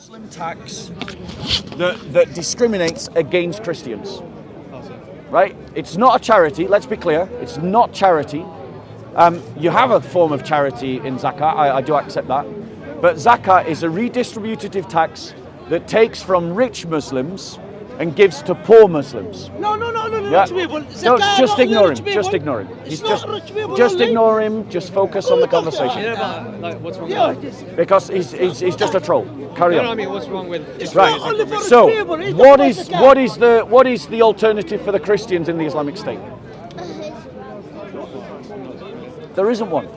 Muslim tax that discriminates against Christians. Right? It's not a charity, let's be clear. It's not charity. You have a form of charity in Zakat, I do accept that. But Zakat is a redistributive tax that takes from rich Muslims and gives to poor Muslims. No, Yeah. rich people. No, Zakat, just not ignore rich him. people. Just ignore him. It's He's not just rich people just only. ignore him. Just focus on the conversation. Yeah, but like, what's wrong Yeah, with that? Because he's just a troll. Carry No, on. no, I mean, what's wrong with Right. Only for rich So, people. It's what not is Zakat. what is the alternative for the Christians in the Islamic State? There isn't one.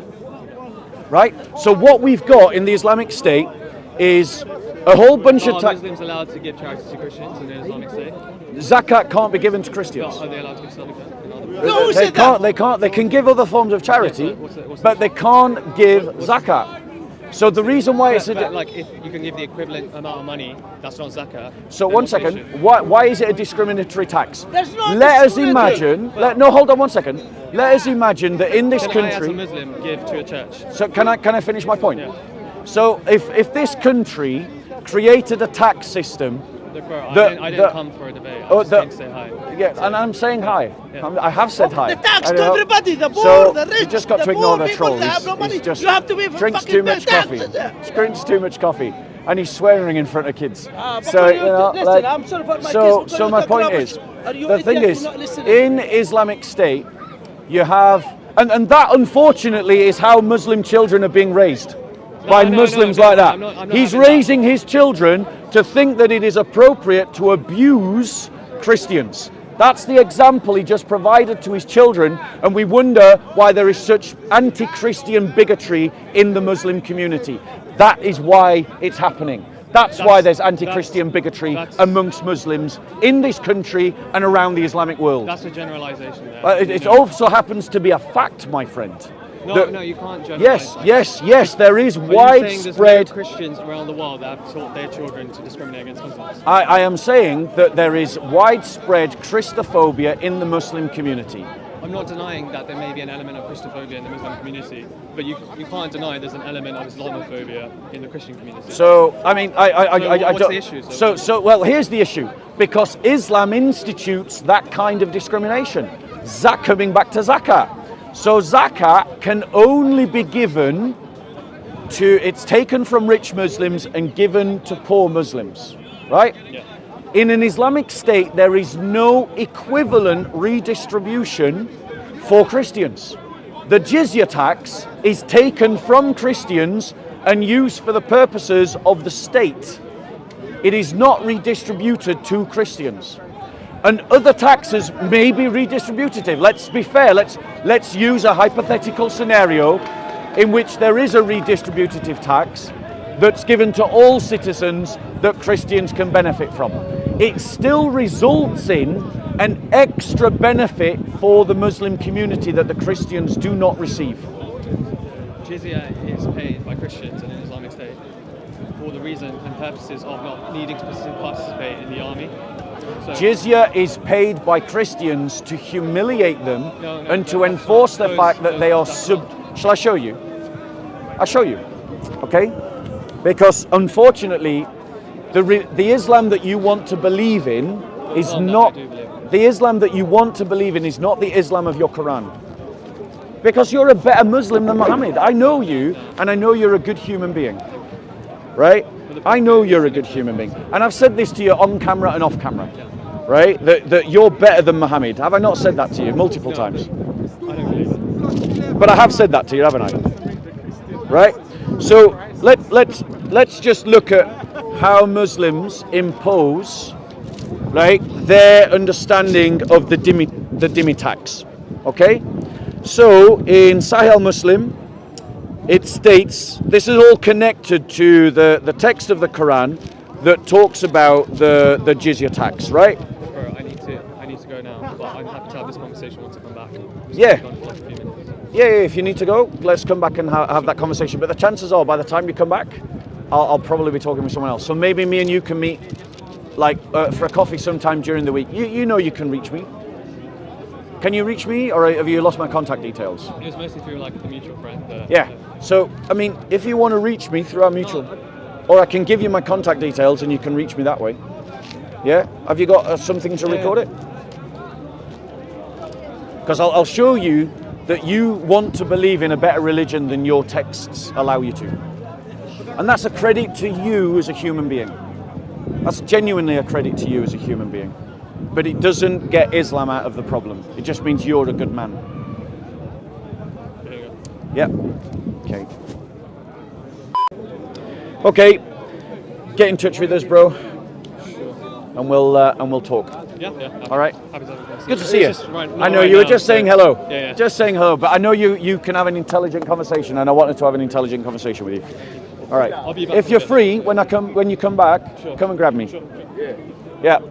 Right? So what we've got in the Islamic State is a whole bunch of Are Muslims allowed to give charity to Christians in the Islamic State? Zakat can't be given to Christians. Are they allowed to give sadaqah? No, who They said can't. that? They can give other forms of charity, Yeah, so what's but they can't give zakat. So the reason why it's But like, if you can give the equivalent amount of money, that's not zakah. so then one what's the second. issue? Why is it a discriminatory tax? There's no Let us discriminatory. imagine. No, hold on one second. Let us imagine that in this Can I, as a country. Muslim, give to a church? So can I finish my point? Yeah. So if this country created a tax system. Look, bro, I The- didn't the- come for a debate. I Oh, just came to say hi. Yeah, and I'm saying hi. Yeah. I have said hi. The tax I to know. everybody, the poor, So the rich, you just got the to ignore poor the people troll. that have no money. Just You have to pay for drinks fucking too much coffee. taxes. Drinks too much coffee, and he's swearing in front of kids. But So you you know, listen, like, I'm sorry for my so kids because so you my talk point rubbish. is, Are you the idiot? thing You're is, not listening. in Islamic State, you have, and that unfortunately is how Muslim children are being raised. By no, Muslims no, like that. I'm not He's having that. raising his children to think that it is appropriate to abuse Christians. That's the example he just provided to his children, and we wonder why there is such anti-Christian bigotry in the Muslim community. That is why it's happening. That's why there's anti-Christian bigotry amongst Muslims in this country and around the Islamic world. That's a generalization there. It also happens to be a fact, my friend. No, you can't generalize. Yes, there is Are you saying widespread. there's no Christians around the world that have taught their children to discriminate against Muslims? I am saying that there is widespread Christophobia in the Muslim community. I'm not denying that there may be an element of Christophobia in the Muslim community, but you can't deny there's an element of Islamophobia in the Christian community. So, I mean, I what's don't. the issue? Well, here's the issue. Because Islam institutes that kind of discrimination. Coming back to zakat. So zakat can only be given it's taken from rich Muslims and given to poor Muslims, right? Yeah. In an Islamic state, there is no equivalent redistribution for Christians. The jizya tax is taken from Christians and used for the purposes of the state. It is not redistributed to Christians. And other taxes may be redistributive. Let's be fair. Let's use a hypothetical scenario in which there is a redistributive tax that's given to all citizens that Christians can benefit from. It still results in an extra benefit for the Muslim community that the Christians do not receive. Jizya is paid by Christians in an Islamic state for the reason and purposes of not needing to participate in the army. So, Jizya is paid by Christians to humiliate them and to enforce the fact that they are Shall I show you? I'll show you. Okay? Because unfortunately, the Islam that you want to believe in is not the Islam that you want to believe in is not the Islam of your Quran. Because you're a better Muslim than Muhammad. I know you, and I know you're a good human being. Right? I know you're a good human being. And I've said this to you on camera and off camera. Right? That you're better than Muhammad. Have I not said that to you multiple times? I don't believe it. But I have said that to you, haven't I? Right? So let's just look at how Muslims impose, right, their understanding of the dhimmi tax. Okay? So in Sahih Muslim, it states, this is all connected to the text of the Quran that talks about the jizya tax, right? Bro, I need to go now, but I'm happy to have this conversation once I come back. Yeah. Gone for like a few minutes. Yeah, if you need to go, let's come back and have that conversation. But the chances are, by the time you come back, I'll probably be talking with someone else. So maybe me and you can meet, like, for a coffee sometime during the week. You know you can reach me. Can you reach me, or have you lost my contact details? It was mostly through like a mutual friend. Yeah. So, I mean, if you want to reach me through our mutual, or I can give you my contact details and you can reach me that way. Yeah? Have you got something to record it? Because I'll show you that you want to believe in a better religion than your texts allow you to. And that's a credit to you as a human being. That's genuinely a credit to you as a human being. But it doesn't get Islam out of the problem. It just means you're a good man. There you go. Yeah. Okay. Okay. Get in touch with us, bro. And we'll talk. Yeah. All right. Happy to have a Good to see you. Just I know you were just saying hello. Yeah. Just saying hello, but I know you can have an intelligent conversation, and I wanted to have an intelligent conversation with you. All right. I'll be back If in a you're bit. free when you come back, Sure. come and grab me. Sure. Yeah.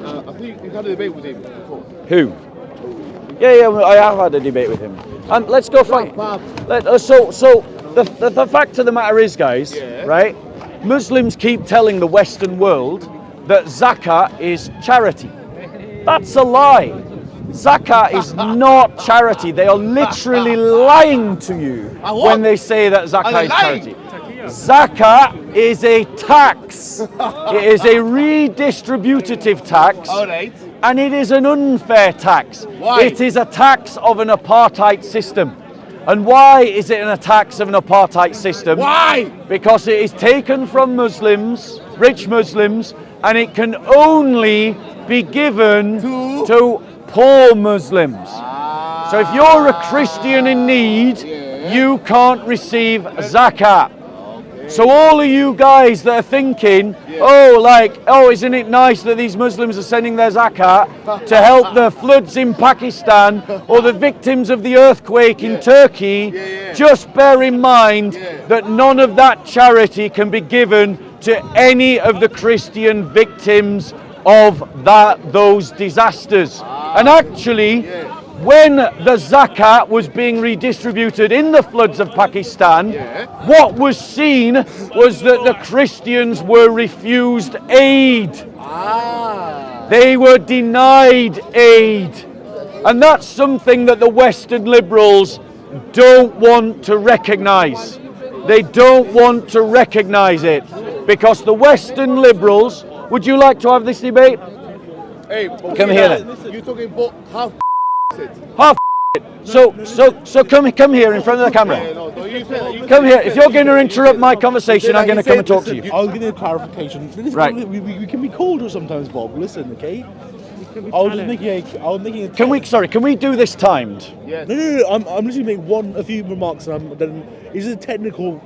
I think you've had a debate with him before. Who? Yeah. I have had a debate with him. And let's go find. So the fact of the matter is, guys, right? Muslims keep telling the Western world that Zakat is charity. That's a lie. Zakat is not charity. They are literally lying to you when they say that Zakat is charity. Zakat is a tax. It is a redistributive tax. Alright. And it is an unfair tax. Why? It is a tax of an apartheid system. And why is it an tax of an apartheid system? Why? Because it is taken from Muslims, rich Muslims, and it can only be given to poor Muslims. So if you're a Christian in need, you can't receive zakat. So all of you guys that are thinking, isn't it nice that these Muslims are sending their zakat to help the floods in Pakistan or the victims of the earthquake in Turkey, just bear in mind that none of that charity can be given to any of the Christian victims of those disasters. And actually, when the zakat was being redistributed in the floods of Pakistan, what was seen was that the Christians were refused aid. They were denied aid. And that's something that the Western liberals don't want to recognize. They don't want to recognize it because the Western liberals, would you like to have this debate? Hey, Come here then. You're talking about half it. Half it. So come here in front of the camera. Come here. If you're going to interrupt my conversation, I'm going to come and talk to you. I was getting a clarification. Right. We can be cordial sometimes, Bob. Listen, okay? I was making a. Can we do this timed? Yes. No. I'm literally making a few remarks, and then is a technical,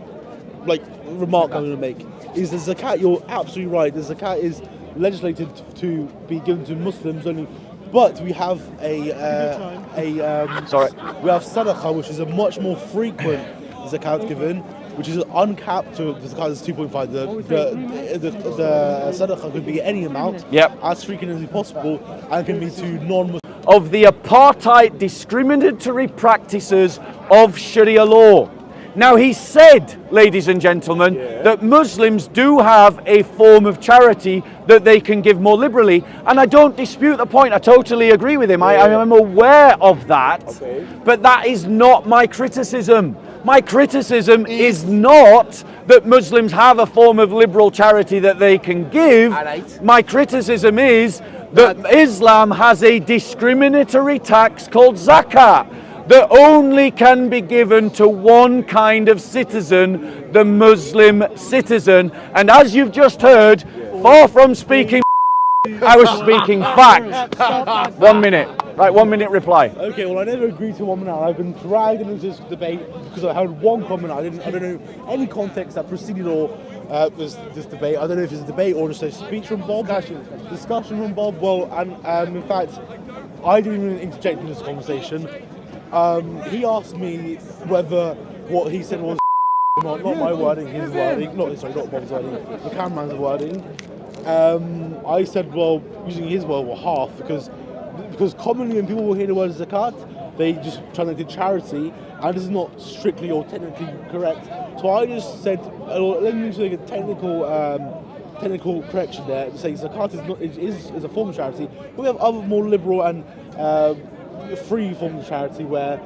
remark I'm going to make. Is the zakat? You're absolutely right. The zakat is legislated to be given to Muslims only, but we have we have sadaqah, which is a much more frequent zakat given, which is uncapped. So the zakat is 2.5. The sadaqah could be any amount, as frequent as possible, and can be to non-Muslims. Of the apartheid discriminatory practices of Sharia law. Now he said, ladies and gentlemen, that Muslims do have a form of charity that they can give more liberally, and I don't dispute the point. I totally agree with him. I am aware of that, but that is not my criticism. My criticism is not that Muslims have a form of liberal charity that they can give. My criticism is that Islam has a discriminatory tax called zakat that only can be given to one kind of citizen, the Muslim citizen. And as you've just heard, far from speaking I was speaking fact. 1 minute. Right, 1 minute reply. Okay, well I never agreed to 1 minute. I've been dragged into this debate because I had one comment. I don't know any context that preceded or this debate. I don't know if it's a debate or just a speech from Bob. Discussion from Bob. Well, and in fact, I didn't even interject in this conversation. He asked me whether what he said was not my wording, his wording. Not Bob's wording, the cameraman's wording. I said, well, using his word, well, half, because commonly when people will hear the word zakat, they just translate to charity, and this is not strictly or technically correct. So I just said, let me make a technical correction there to say zakat is a form of charity. But we have other more liberal and free forms of charity where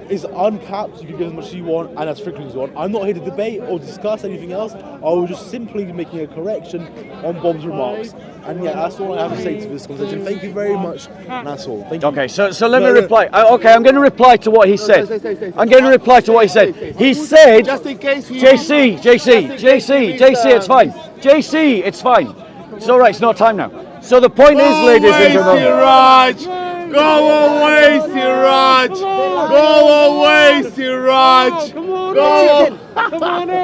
is uncapped. You can give as much as you want and as frequently as you want. I'm not here to debate or discuss anything else. I was just simply making a correction on Bob's remarks. And yeah, that's all I have to say to this conversation. Thank you very much. And that's all. Thank you. Okay, so let me reply. Okay, I'm going to reply to what he said. I'm going to reply to what he said. He said, Just in case he... JC, it's fine. JC, it's fine. It's all right, it's not time now. So the point is, ladies and gentlemen... Siraj! Go away, Siraj! Go away, Siraj!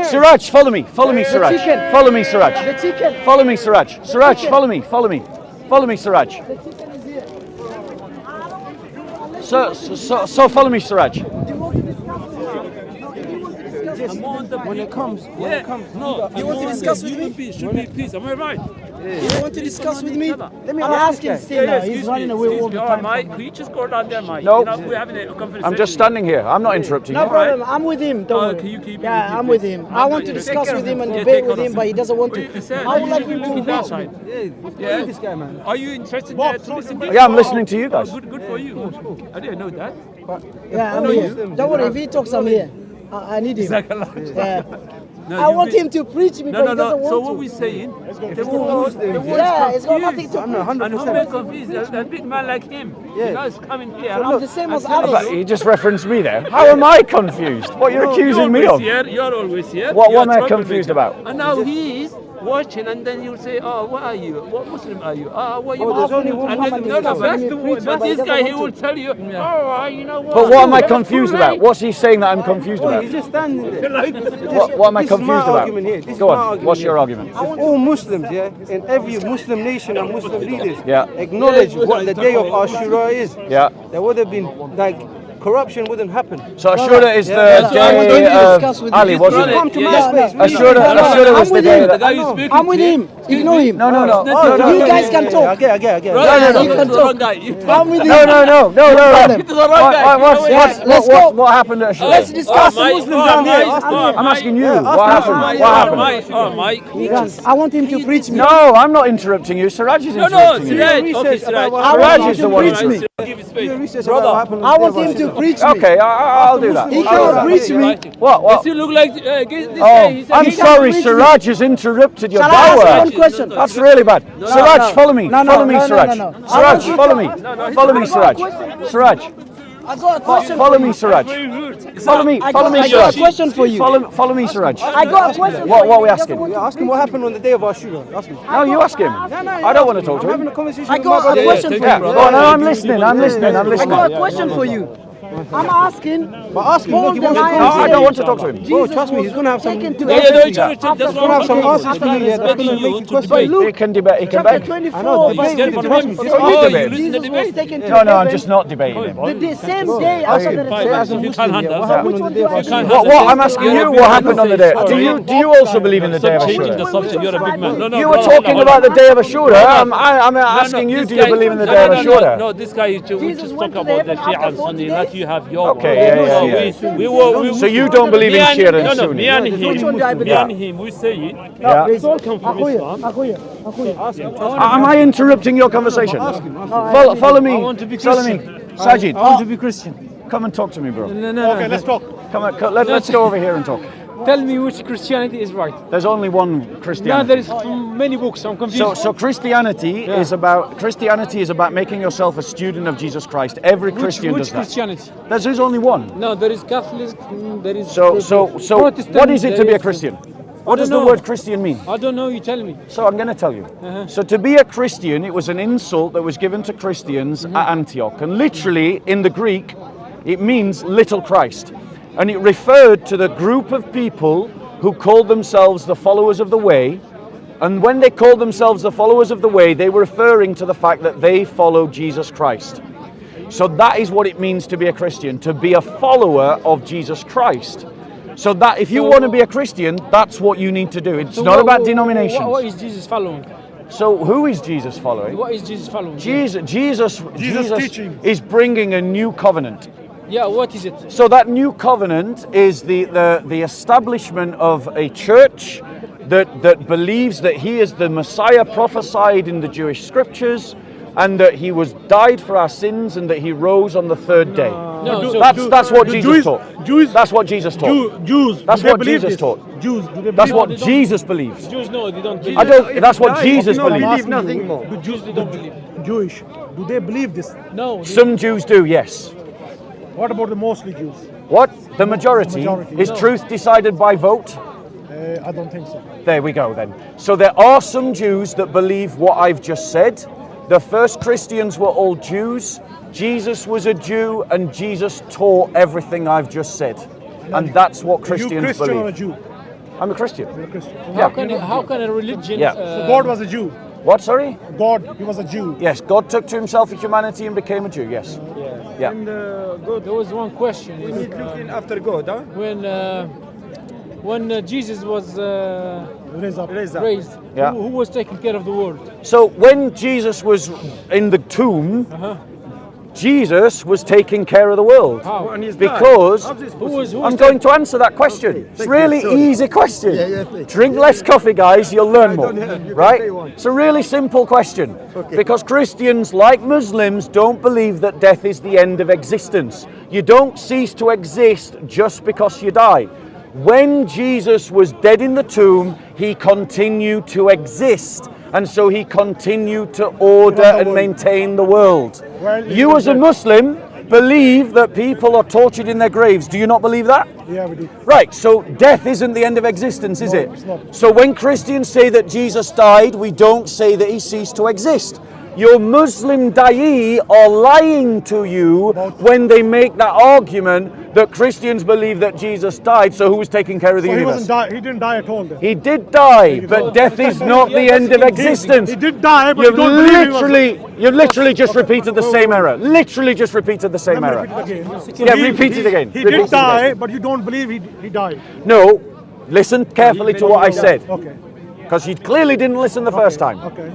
Siraj, follow me, Siraj. Follow me, Siraj. Follow me, Siraj. Siraj, follow me. Follow me, Siraj. So follow me, Siraj. When it comes, no, you want to discuss with me? Should be peace. Am I right? You want to discuss with me? Let me ask him. He's running away all the time. Mike, could you just go down there, Mike? No. You know, we're having a conversation. I'm just standing here. I'm not interrupting No you. problem. I'm with him. Don't worry. Yeah, I'm with him. I want to discuss with him and debate with him, but he doesn't want to. I would like him to watch me. Yeah, this guy, man. Are you interested to listen to Yeah, I'm listening to you guys. Good for you. I didn't know that. Yeah, I'm here. Don't worry. If he talks, I'm here. I need him. Yeah. No, I want him to preach me, but he doesn't want So to. what we're saying, the Yeah, it's got nothing to do. and who makes confused? A big man like him, you know, is coming here. I'm the same as But others. you just referenced me there. How am I confused? What you're accusing me of? You're always here. What You're am I a confused troublemaker. about? And now he's watching, and then you'll say, "Oh, what are you? What Muslim are you? What you?" there's only one and Muhammad then, no, is that's the Muslim. one. But But he this guy, doesn't he want will to. tell you, "Oh, you know what?" But what am I That's confused too about? late. What's he saying that I'm confused about? He's just standing there. What am I This is my confused about? argument here. This is Go my on. argument What's your here. argument? If all Muslims, yeah, in every Muslim nation and Muslim leaders Yeah. acknowledge what the day of Ashura is, Yeah. there would have been, like, corruption wouldn't happen. So Ashura is the so I want him day to of discuss with Ali, me. wasn't Come it? to my space. Ashura was the day him. that... The guy you speaking I'm with to- him. Ignore him. No. You guys can talk. I get. Brother, You you're can the talk. wrong guy. You I'm with him. No. It's the wrong guy. Let's go. What happened at Ashura? Let's discuss. Muslims down here. I'm asking you. What happened? What happened? Mike. I want him to preach me. No, I'm not interrupting you. Siraj is No, interrupting you. Siraj. Okay, Siraj. I Siraj want is him the to one. preach me. Give it space. Research Brother, about what happened on I the want day of him to Ashura. preach me. Okay, I'll do that. He I'll do cannot that. preach me. What? You look like this Oh, guy. He said I'm he sorry, preach me. Siraj has interrupted your Shall I ask dawah. one question? That's really bad. Siraj, follow me. Follow me, Siraj. no. Siraj, follow me. Follow me, Siraj. Siraj, I got a question. follow me, Siraj. Follow me, I follow me, got a Siraj. question for you. Follow me, Siraj. I got a question. What for are you. we asking? Yeah, ask him what happened on the day of Ashura. Ask him. No, you ask him. I don't want to talk to I'm having him. a conversation I with my got a brother. question for Yeah, you. go on, no, I'm listening. I got a Yeah. question for you. I'm asking. But ask him, look, he wants to No, I don't want to talk to him. Bro, trust me, he's going to have some... Taken to Yeah, heaven. that's He's going to have some answers for you yeah, that's going to make you question. He can debate. He can Chapter beg. 24. I know, verse debate with him, trust me. 24. Just Oh, you Oh, debate. you listen to Jesus was debate? taken to No, I'm heaven just not debating him. the same day after the Say as a resurrection. Muslim, yeah, what Yeah. happened on the day of Which one Ashura? What? I'm asking you. What happened on the day? Do you also believe in the day of Changing the Ashura? subject. You're a big man. No, You were talking about the day of Ashura. I'm asking you. Do you believe in the day of Ashura? No, this guy is we Jesus just went talk to the about the heaven Shia after and 40 Sunni. days? Let you have your. Okay, yeah. We So you don't believe in me and- Shia and No, Sunni? me and him. Which one do I believe? Me and him. We say it. Yeah. It's all come from Islam. Am I interrupting your conversation? Follow me. Follow me. Sajid. I want to be Christian. Come and talk to me, bro. Okay, let's talk. Come on, let's go over here and talk. Tell me which Christianity is right. There's only one Now Christianity. there is many books. I'm confused. So Christianity is about making yourself a student of Jesus Christ. Every Christian which does that. Christianity? There's only one. No, there is Catholic. There is So Protestant, what is it to there be a is- Christian? What does the know. word Christian mean? I don't know. You tell me. So I'm going to tell you. So to be a Christian, it was an insult that was given to Christians at Antioch. And literally, in the Greek, it means little Christ. And it referred to the group of people who called themselves the followers of the way. And when they called themselves the followers of the way, they were referring to the fact that they followed Jesus Christ. So that is what it means to be a Christian, to be a follower of Jesus Christ. So that if you want to be a Christian, that's what you need to do. It's not about denominations. What is Jesus following? So who is Jesus following? What is Jesus following? Jesus is bringing a new covenant. Yeah. What is it? So that new covenant is the establishment of a church that believes that he is the Messiah prophesied in the Jewish scriptures, and that he was died for our sins and that he rose on the third day. No, so That's what Jesus Jews, taught. Jews, That's what Jesus taught. Jews. That's do they what believe Jesus this? taught. Jews. Do they That's believe what this? Jesus believes. Jews, no, they don't believe. I don't. That's what Jesus No, I'm believes. asking nothing you, more. Do Jews, They don't believe. Jewish. Do they believe this? No, they, Some Jews do, yes. What about the mostly Jews? What? The majority? Majority. Is No. truth decided by vote? I don't think so. There we go then. So there are some Jews that believe what I've just said. The first Christians were all Jews. Jesus was a Jew and Jesus taught everything I've just said. And that's what Are you Christians Christian or a believe. Jew? I'm a Christian. You're a Christian. So Yeah. how can a religion? Yeah. So God was a Jew. What, sorry? God, he was a Jew. Yes, God took to himself humanity and became a Jew, yes. Yeah. And God, There was one question. we need looking after God, huh? When Jesus was Raise up. Raise up. raised, Yeah. who was taking care of the world? So when Jesus was in the tomb, Jesus was taking care of the world. How? And he's Because died. How's this Who possible? was I'm going to answer that question. It's thank really you, sorry. easy question. Yeah, please. Drink less coffee, guys, you'll learn I more. don't have. You can Right? say one. It's a really simple question. Okay. Because Christians, like Muslims, don't believe that death is the end of existence. You don't cease to exist just because you die. When Jesus was dead in the tomb, he continued to exist. And so he continued to order and maintain the world. Well, You as a Muslim believe that people are tortured in their graves. Do you not believe that? Yeah, we do. Right, so death isn't the end of existence, is No, it? it's not. So when Christians say that Jesus died, we don't say that he ceased to exist. Your Muslim da'i are lying to you when they make that argument that Christians believe that Jesus died, so who was taking care of the So he universe? he didn't die at all then. He did die, but death is not the end of existence. He did die, but You've you don't believe he was. you literally just repeated the same error. Literally just repeated the same Let me error. repeat it again. So Yeah, repeat it again. He Repeat did it again. die, but you don't believe he died. No, listen carefully to what I said, Okay. because you clearly didn't listen the first time. Okay.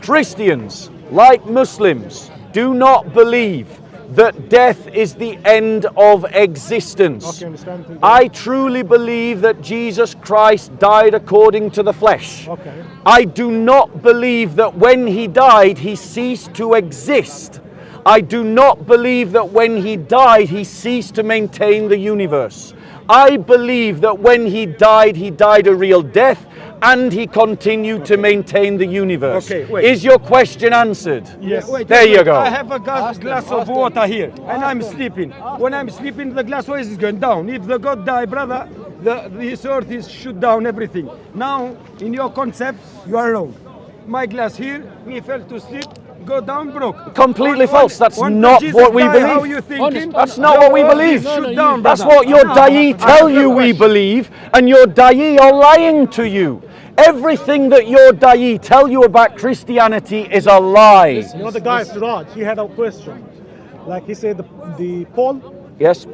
Christians, like Muslims, do not believe that death is the end of existence. Okay, understand. Thank you. I truly believe that Jesus Christ died according to the flesh. Okay. I do not believe that when he died, he ceased to exist. I do not believe that when he died, he ceased to maintain the universe. I believe that when he died a real death, and he continued to maintain the universe. Okay, wait. Is your question answered? Yes. Wait, There you wait. go. I have a glass of water here, and I'm sleeping. When I'm sleeping, the glass always is going down. If the God die, brother, this earth is shoot down everything. Now, in your concept, you are wrong. My glass here, me fell to sleep, go down, broke. Completely When- false. That's when not Jesus what we die, believe. How you thinking? That's not what we Your earth believe. is No, shoot no, down, That's brother. what your No, da'i tell you we question. believe, and your da'i are lying to you. Everything that your da'i tell you about Christianity is a lie. You know the guy Siraj, he had a question. Like he said, the Paul, Yes?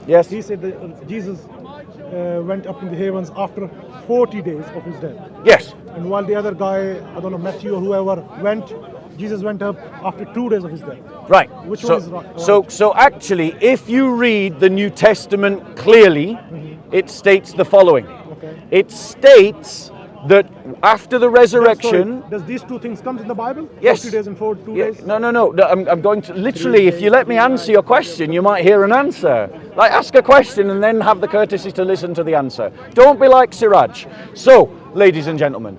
Yes. he said that Jesus went up in the heavens after 40 days of his death. Yes. And while the other guy, I don't know, Matthew or whoever went, Jesus went up after 2 days of his death. Right. Which so, one is right? So actually, if you read the New Testament clearly, it states the following. Okay. It states that after the resurrection, Does these two things come in the Bible? Yes. 40 days and 2 Yeah, days? no. I'm going to literally. If you let me answer your question, you might hear an answer. Like ask a question and then have the courtesy to listen to the answer. Don't be like Siraj. So, ladies and gentlemen,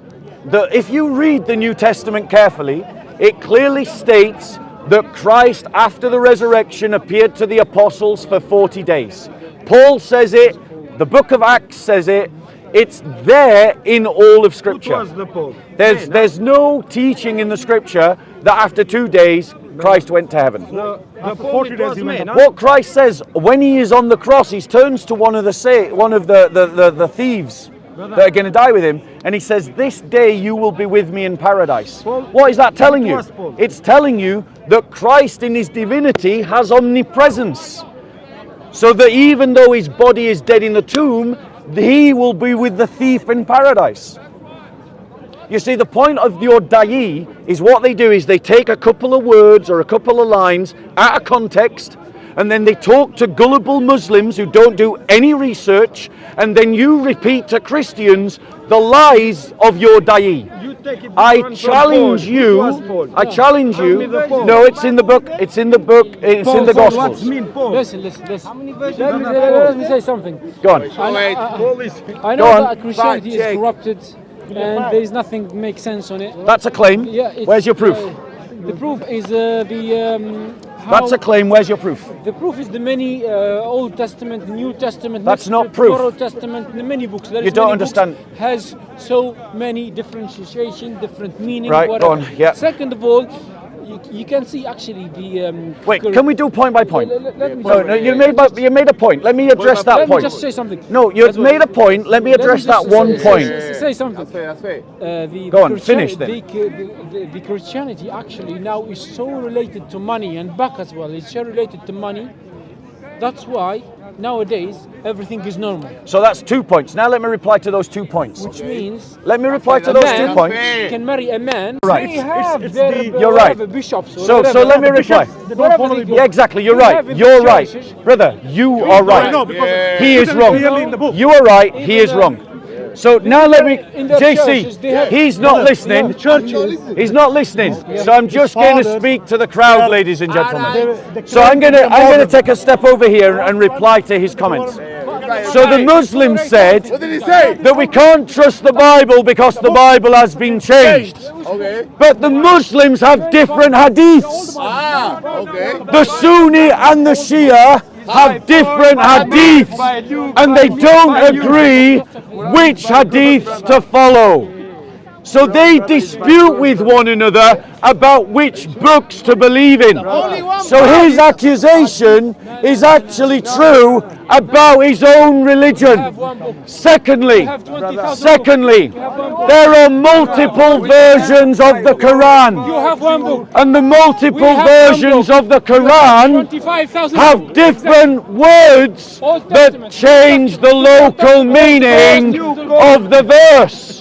if you read the New Testament carefully, it clearly states that Christ, after the resurrection, appeared to the apostles for 40 days. Paul says it. The Book of Acts says it. It's there in all of Scripture. What was the Paul? There's no teaching in the Scripture that after 2 days Christ went to heaven. The After Paul 40 it days was he went man, up. huh? What Christ says when he is on the cross, he turns to one of the thieves that are going to die with him, and he says, "This day you will be with me in paradise." Paul, What is that telling what you? was Paul? It's telling you that Christ in his divinity has omnipresence, so that even though his body is dead in the tomb, he will be with the thief in paradise. You see, the point of your da'i is what they do is they take a couple of words or a couple of lines out of context, and then they talk to gullible Muslims who don't do any research, and then you repeat to Christians the lies of your da'i. You take it I from challenge Paul. you. Who was Paul? I challenge Tell me you. the Paul. No, it's in the book. It's in the book. It's in the Paul, Gospels. What's mean Paul? Listen. Let me say something. Go on. Paul is I Go know on. that Christianity is corrupted and there is nothing makes sense on it. That's a claim. Yeah, it's, Where's your proof? The proof is how That's a claim. Where's your proof? the proof is the many Old Testament, New Testament, That's next not to proof. Old Testament, the many books. There You is don't many books, understand. has so many differentiation, different meaning. Right, go whatever. on, yeah. Second of all, you can see actually the. Wait, can we do point by point? Let me No, you made a point. Let me address that Let me point. just say something. No, you made a point. Let me address that one point. Say something. Go on, finish then. The Christianity actually now is so related to money and back as well. It's so related to money. That's why nowadays everything is normal. So that's 2 points. Now let me reply to those 2 points. Which means Let me reply to a those man 2 points. can marry a man. Right. They have it's their, the- You're right. whatever, bishops. Or So whatever. let me reply. They don't follow the book. Yeah, exactly. You're We right. have in the You're right, churches- brother. You are right. No, because He is wrong. clearly in the book. You are right. He is wrong. So now let me, in the churches, they JC. have- He's not listening. He's not listening. So I'm just going to speak to the crowd, ladies and gentlemen. So I'm gonna take a step over here and reply to his comments. So the Muslims said What did he say? that we can't trust the Bible because the Bible has been changed. Okay. But the Muslims have different hadiths. Okay. The Sunni and the Shia have different hadiths, and they don't agree which hadiths to follow. So they dispute with one another about which books to believe in. So his accusation is actually true about his own religion. Secondly, there are multiple versions of the Quran. You have one book. And the multiple have versions one of the Quran 25,000 have different words Old that Testament. change the local meaning of the verse.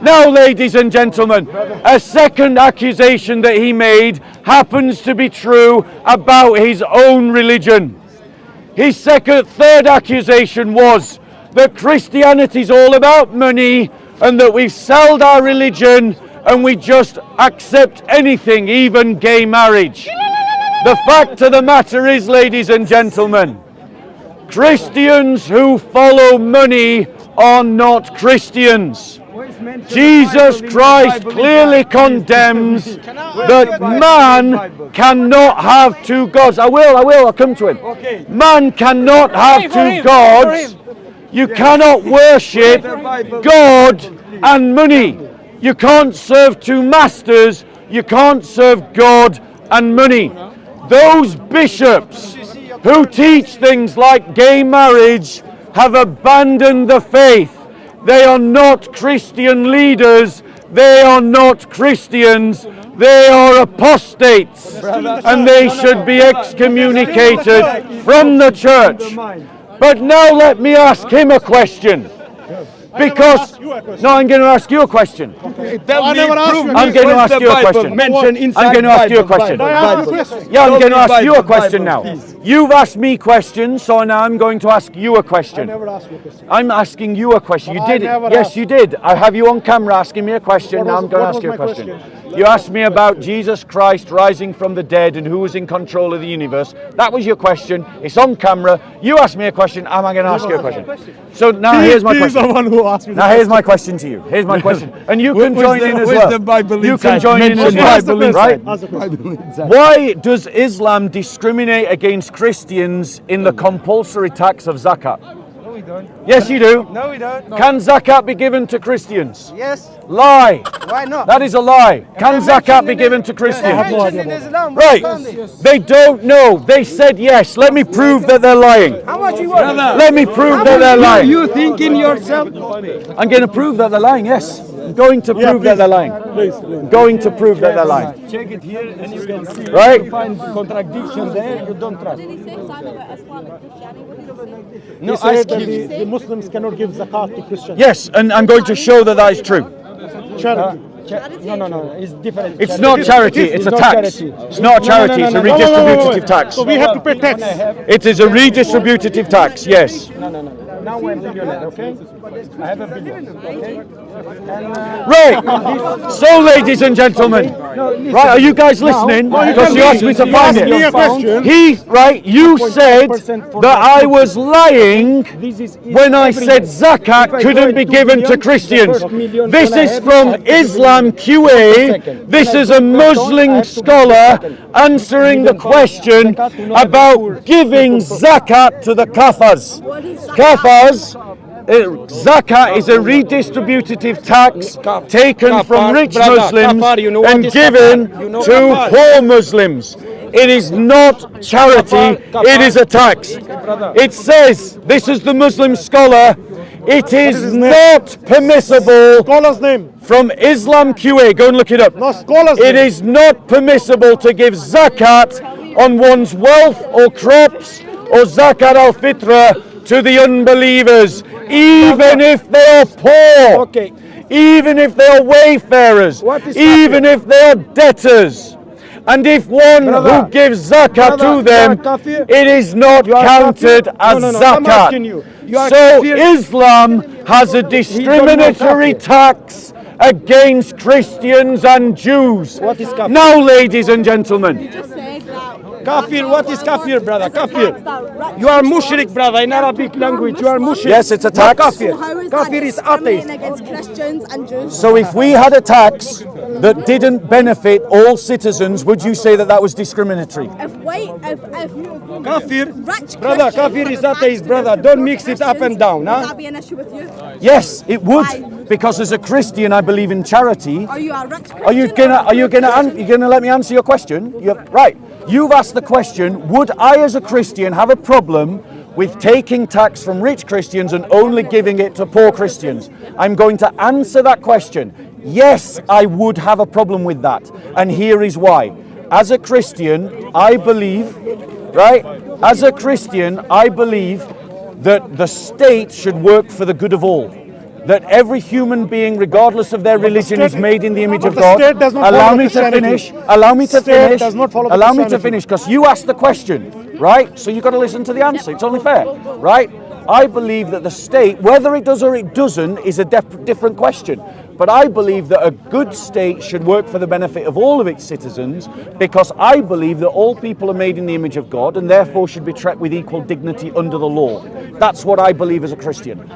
Now, ladies and gentlemen, a second accusation that he made happens to be true about his own religion. His third accusation was that Christianity is all about money and that we've sold our religion and we just accept anything, even gay marriage. The fact of the matter is, ladies and gentlemen, Christians who follow money are not Christians. Jesus Christ clearly condemns that man cannot have two gods. I'll come to him. Man cannot have two gods. You cannot worship God and money. You can't serve two masters. You can't serve God and money. Those bishops who teach things like gay marriage have abandoned the faith. They are not Christian leaders. They are not Christians. They are apostates. And they should be excommunicated from the church. But now let me ask him a question. Because, no, I'm going to ask you a question. I'm going to ask you a question. I'm going to ask you a question. Yeah, I'm going to ask you a question now. You've asked me questions, so now I'm going to ask you a question. I'm asking you a question. You did it. Yes, you did. I have you on camera asking me a question. Now I'm going to ask you a question. You asked me about Jesus Christ rising from the dead and who was in control of the universe. That was your question. It's on camera. You asked me a question. I'm going to ask you a question. So now here's my question. Now here's my question to you. Here's my question. And you can join in as well. You can join in as well. Right? Why does Islam discriminate against Christians in the compulsory tax of Zakat? No, we don't. Yes, you do. No, we don't. Can Zakat be given to Christians? Yes. Lie. Why not? That is a lie. Can Zakat be given to Christians? Mentioned in Islam, Right. what's on this? They don't know. They said yes. Let me prove that they're lying. How much you want? Let me prove that they're lying. You think in yourself? I'm going to prove that they're lying, yes. I'm going to prove that they're lying. I'm going to prove that they're lying. Check it here and you can see. Right? You find contradiction there, you don't trust. Did he say something about Islamic Christianity? What did he say? No, He said that the Muslims cannot give zakat to Christians. yes, and I'm going to show that that is true. Charity. No, it's different. It's not charity, it's a not tax. charity. It's not a charity, it's a redistributive tax. So we have to pay tax. It is a redistributive tax, yes. Now I'm millionaire, okay? I have a billion, okay? Right. So, ladies and gentlemen, right? Are you guys listening? Because you asked me to find me a it. question. You said that I was lying when I said zakat couldn't be given to Christians. This is from Islam QA. This is a Muslim scholar answering the question about giving zakat to the kafirs. Kafirs. Zakat is a redistributive tax taken from rich Muslims and given to poor Muslims. It is not charity, it is a tax. It says, this is the Muslim scholar, it is not permissible. Scholar's name. From Islam QA, go and look it up. No, scholar's It name. is not permissible to give zakat on one's wealth or crops or zakat al-fitra to the unbelievers, even if they are poor, Okay. even if they are wayfarers, even if they are debtors. And if one who gives zakat to them, it is not counted as zakat. So Islam has a discriminatory tax against Christians and Jews. What is kafir? Now, ladies and gentlemen, Just say that. Kafir, what is kafir, brother? It's a Kafir. tax that You are rich mushrik, Muslims- brother, in Arabic language. You are mushrik. yes, it's a Not tax. kafir. So how is Kafir that is discriminating atheist. against Christians and Jews? So if we had a tax that didn't benefit all citizens, would you say that that was discriminatory? If Kafir, rich brother, Christians kafir had is a tax atheist, to brother. give Don't to mix it up and Christians, down, would huh? that be an issue with you? Yes, it would, Why? because as a Christian, I believe in charity. Are you a rich Christian? Are you gonna let me answer your question? Right. You've asked the question, would I as a Christian have a problem with taking tax from rich Christians and only giving it to poor Christians? I'm going to answer that question. Yes, I would have a problem with that. And here is why. As a Christian, I believe, right? As a Christian, I believe that the state should work for the good of all. That every human being, regardless of their religion, is made in the image of the God. state does not Allow follow me to Christianity. finish. Allow me to State finish. does not follow Allow me to Christianity. finish, because you asked the question, right? So you've got to listen to the answer. It's only fair, right? I believe that the state, whether it does or it doesn't, is a different question. But I believe that a good state should work for the benefit of all of its citizens, because I believe that all people are made in the image of God and therefore should be treated with equal dignity under the law. That's what I believe as a Christian.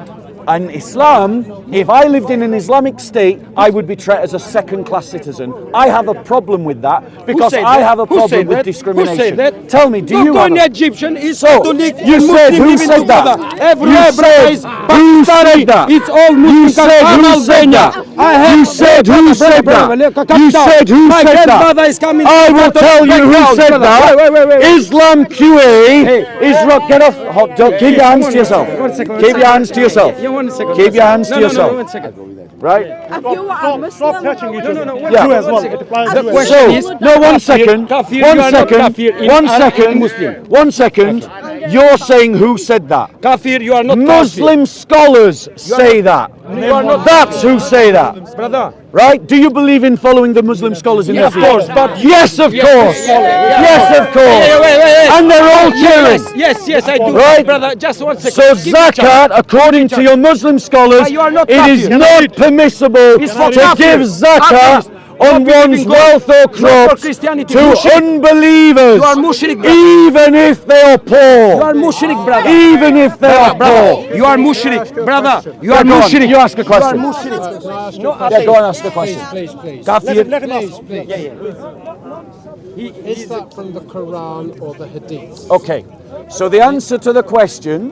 And Islam, if I lived in an Islamic state, I would be treated as a second-class citizen. I have a problem with that because said I that? have a Who problem said with that? discrimination. Who said that? Tell me, do you have Only a... Egyptian is So, Catholic you and said, Muslim who living said together. that? Every You brother said, is who said that? It's all Muslim. You said, who said that? You said, who said that? You said, who My said that? grandmother is coming. I will tell you who said that. Wait. Islam QA is get off. Keep your hands to yourself. Keep your hands to yourself. Yeah, 1 second. Keep your hands to No, yourself. 1 second. Right? If you were a Muslim, Stop touching each other. Yeah. You as well. It applies The to you as question well. is, No, one second. Kafir, you One are not second. kafir in One Arab second. Muslim. 1 second. You're saying who said that? Kafir, you are not Muslim scholars say that. You are not That's who say that. brother. Right? Do you believe in following the Muslim scholars in Yes, their of field? course, but Yes, of course. Yes, of course. Wait. And they're all killing. Yes, I do. Right? Brother, just 1 second. So Give me a chance. zakat, according to your Muslim scholars, But you are not it is kafir. not permissible It's for to kafir. give zakat Atheist. on Not believing one's God. wealth or Not for crops Christianity. to Mushrik. unbelievers, You are mushrik, brother. even if they are poor. You are mushrik, brother. Even if they are poor. You are mushrik, brother. You Yeah, are go on. mushrik. You ask a question. You are mushrik. No, Yeah, go and ask the question. Please. Kafir. Let him ask. Is that from the Quran or the Hadith? Okay. So the answer to the question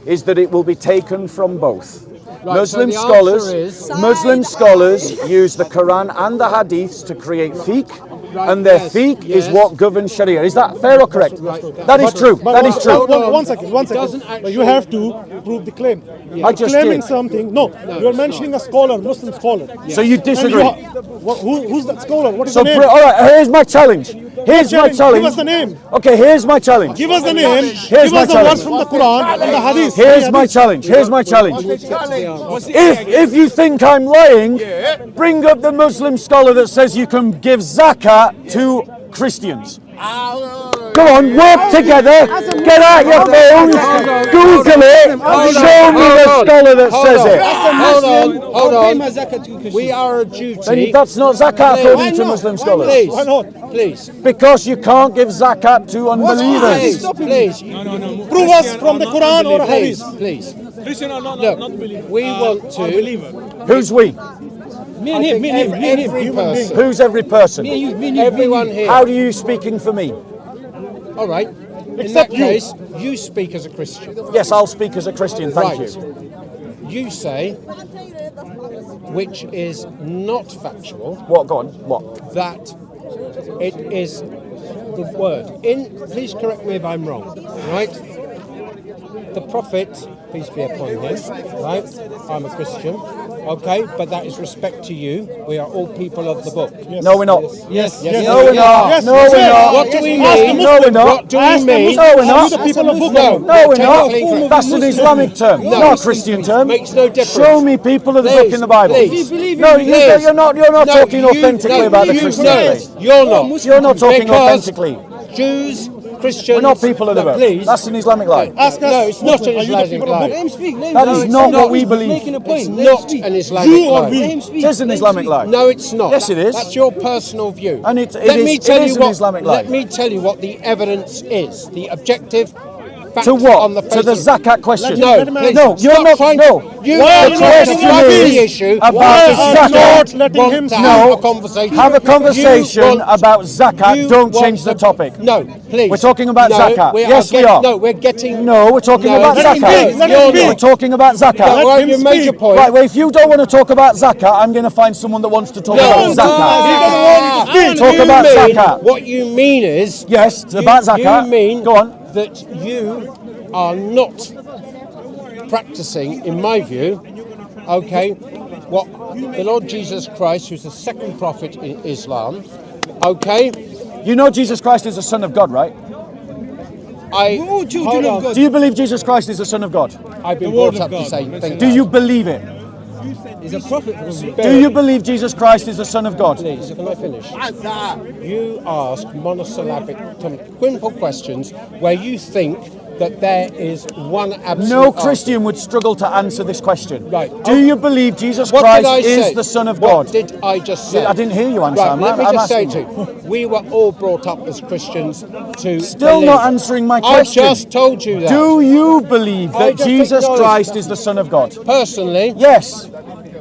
is that it will be taken from both. Right, Muslim so the scholars, answer is- Muslim scholars use the Quran and the Hadiths to create fiqh, Right, and their yes, fiqh is yes. what governs Sharia. Is that fair or correct? That is true. But That is true. One second. doesn't But you have to prove the claim. I just claiming did. something. No, you're mentioning a scholar, Muslim scholar. So you And disagree. who's that scholar? What is So the name? all right, here's my challenge. Here's my challenge. Give us the name. Okay, here's my challenge. Give us the name. Here's Give my us the challenge. words from the Quran and the Hadith. Here's my challenge. Here's my challenge. If you think I'm lying, bring up the Muslim scholar that says you can give zakat to Christians. Go on, work together. Get out your phones. Google it. Show me the scholar that says it. Hold on. We are a duty. Then that's not zakat according to Muslim scholars. Please, please. Because you can't give zakat to unbelievers. Please. Prove us from the Quran or Please, Hadith. please. Christian are not Look, believers. we want to. Who's we? Me and him, me and him, me and him. Every person. Who's every person? Me and you, me and you. Everyone here. How are you speaking for me? All right. In that case, you speak as a Christian. Yes, I'll speak as a Christian, thank Right. you. You say, which is not factual, What, go on, what? that it is the word. Please correct me if I'm wrong, right? The Prophet, peace be upon him, right? I'm a Christian, okay? But that is respect to you. We are all people of the book. No, we're not. Yes. No, we're not. Yes, No, we're not. What do we Ask the mean? No, we're not. What do we mean? No, we're not. the people of book. No, No, we're not. technically- That's an Islamic term, not a Christian term. Makes no difference. Show me people of the book Please, in the Bible. please. No, Please. you're not No, talking you- authentically no, about the you- Christian no, faith. You're not. You're not talking Because authentically. Jews, Christians. We're not people of the no, book. Please. That's an Islamic lie. Ask us. No, it's not an Muslim, are you the Islamic people of lie. book? Let him speak. Let him That is speak. not No, what we he's believe. making a point. It's Let him not speak. an Islamic You or lie. we? Let him speak. It is an Let him Islamic speak. lie. No, it's not. Yes, it is. That's your personal view. And it Let me is tell you an what. Islamic lie. Let me tell you what the evidence is. The objective. Fact To what? On the To the face of- zakat question? No, please. No, you're Stop not. trying- No. You Why are are you The not trying to question drag is the issue. about Why the are zakat. not letting Want him to speak? have No. a conversation. Have a You conversation want- about zakat. you Don't want change the to- topic. No, please. We're talking about No, zakat. Yes, we are. No, we're getting. No, we're talking about Let him zakat. speak, let him You're speak. We're not. talking about zakat. Well, Let you him made your speak. point. Right, well, if you don't want to talk about zakat, I'm going to find someone that wants to talk about He zakat. doesn't want you to speak. Talk You about mean- zakat. What you mean is. Yes, it's about zakat. You mean Go on. that you are not practicing, in my view, okay, what the Lord Jesus Christ, who's the second prophet in Islam, okay, You know Jesus Christ is the Son of God, right? hold on. Do you believe Jesus Christ is the Son of God? I've been brought up to say things. Do you believe it? He's a prophet from Do you believe Jesus Christ is the Son of God? Please, can I finish? You ask monosyllabic, simple questions where you think that there is one absolute No answer. Christian would struggle to answer this question. Right. Do you believe Jesus What did I Christ say? is the Son of What God? did I just say? I didn't hear you answer. Right, let me I'm just say asking to you, we were all brought up as Christians to Still believe. not answering my question. I just told you that. Do you believe I that just Jesus acknowledged Christ that. is the Son of God? Personally, Yes.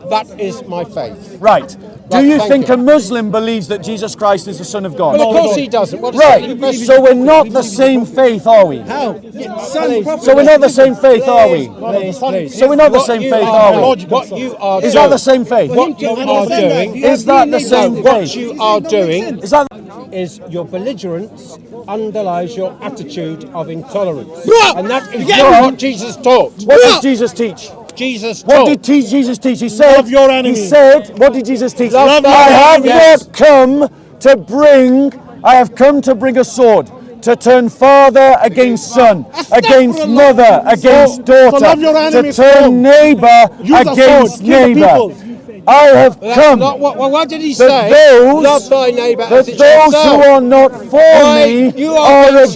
that is my faith. Right. Do Right, you thank think you. a Muslim believes that Jesus Christ is the Son of God? Well, of course he doesn't. What does Right. that mean? So we're not the same faith, are we? So we're not the same faith, are we? Please. So we're not the What same you faith, are are doing- What you are we? Is doing. that the same faith? What you are doing. Is that the same What faith? you are doing Is that is your belligerence underlies your attitude of intolerance. And that is not what Jesus taught. what did Jesus teach? Jesus What taught. did Jesus teach? He said, Love your enemy. He said, what did Jesus teach? Love your I have enemy. not come to bring, I have come to bring a sword, to turn father against son, against mother, against daughter, love your to enemies, turn Paul. neighbor Use a sword, against kill the neighbor. people. I have That's come not what did he that say? those, Love thy neighbour that as those it who yourself. are not for Why, me you are being against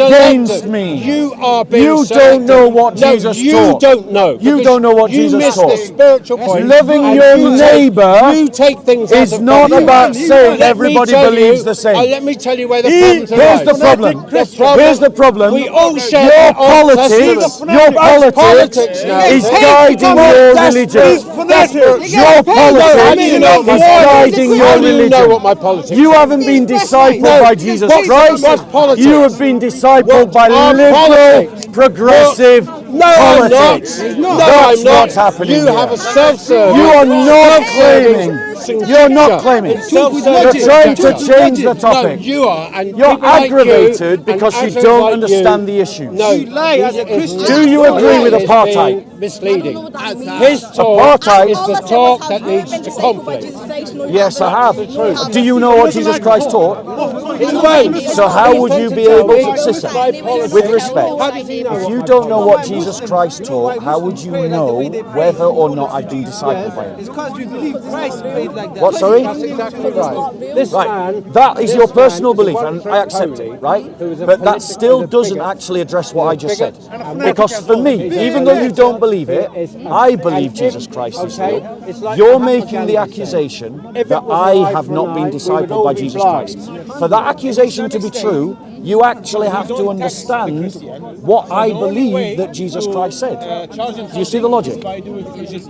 selective. me. You are being You selective. don't know what No, Jesus you taught. don't know. You because don't know what you Jesus missed taught. the spiritual point. Loving and your you take- neighbour you take things out is of not context. about saying Let me everybody tell believes you- the same. Let me tell you where the Here's problems arise. the problem. Here's the problem. We all share Your the Old politics, Testament. your That's politics now. is Hey, guiding come on, your that's- religion. that's fanatics. Your How do politics you know is my guiding your How do you know religion. what my politics You are? haven't been discipled No, by Jesus what's Christ. politics? You have been discipled What by are liberal, politics? progressive No, I'm not. politics. No, That's I'm not. what's happening You here. have a self-serving. You are not self-serving claiming. You're not conjecture. claiming. It's self-serving You're trying to conjecture. change the topic. No, you are. And You're people like aggravated you because and you others don't like understand you, the issues. No, You lie as a Christian. Do you agree with He is apartheid? being misleading. I don't know what that means. His talk Apartheid- is All the I said was talk how that you've leads been to disabled by conflict. Jesus Christ, no, you Yes, I haven't. have. No, you haven't. Do you know what Jesus Christ taught? So how would you be able to, sister, with respect, if you don't know what Jesus Christ taught, how would you know whether or not I've been discipled by him? It's because you believe Christ made like that. What, sorry? That's exactly right. This Right, man, that is this your man personal is the belief, one and Fred I accept it, Perry, right? who is a But that political still doesn't figure. actually address what I just said. And a Because for me, even though you don't believe it, I believe Jesus Christ is real. You're making the accusation that I have not been discipled by Jesus Christ. For that accusation to be true, you actually have to understand what I believe that Jesus Christ said. Do you see the logic?